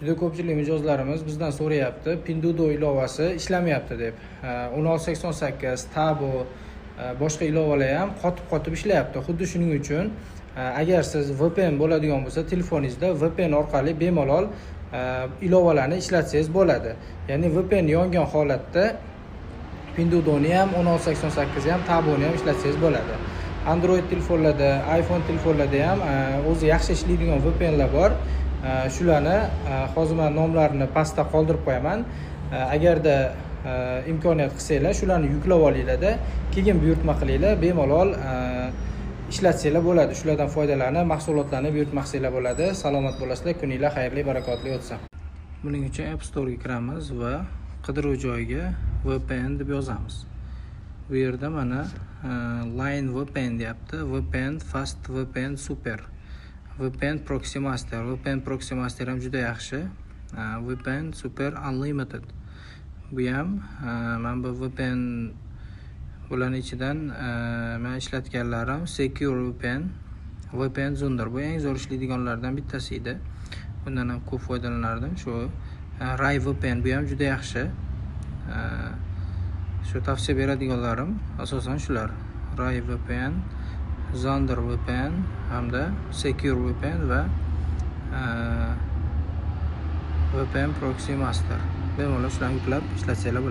Juda ko'pchilik mijozlarimiz bizdan so'rayapti, Pinduoduo ilovasi ishlamayapti deb. 1688, Tabo, boshqa ilovalar ham qotib ishlayapti. Xuddi shuning uchun agar siz VPN bo'ladigan bo'lsa, telefoningizda VPN orqali bemalol ilovalarni ishlatsangiz bo'ladi. Ya'ni VPN yongan holatda Pinduoduoni ham, 1688 ham, Taboni ham ishlatsangiz bo'ladi. Android telefonlarda, iPhone telefonlarda ham o'zi yaxshi ishlaydigan VPNlar bor. Shularni hozir men nomlarini pastda qoldirib qo'yaman. Agarda imkoniyat qilsanglar, shularni yuklab olinglar-da, keyin buyurtma qilinglar, bemalol ishlatsanglar bo'ladi. Shulardan foydalanib, mahsulotlarni buyurtma qilsanglar bo'ladi. Salomat bo'lasizlar, kuninglar xayrli, barakotli o'tsin. Buning uchun App Store'ga kiramiz va qidiruv joyiga VPN deb yozamiz. Bu yerda mana Line VPN deyapti. VPN Fast VPN Super. VPN Proxy Master. VPN Proxy Master ham juda yaxshi. VPN Super Unlimited. Bu ham men bu VPN bularning ichidan men ishlatganlarim Secure VPN, VPN Zunder. Bu eng zo'r ishlaydiganlardan bittasi edi. Bundan ham ko'p foydalanardim. Shu Rai VPN bu ham juda yaxshi. Shu tavsiya beradiganlarim asosan shular. Rai VPN, Zunder VPN hamda Secure VPN va VPN Proxy Master. Bemalol shularni yuklab ishlatsanglar bo'ladi.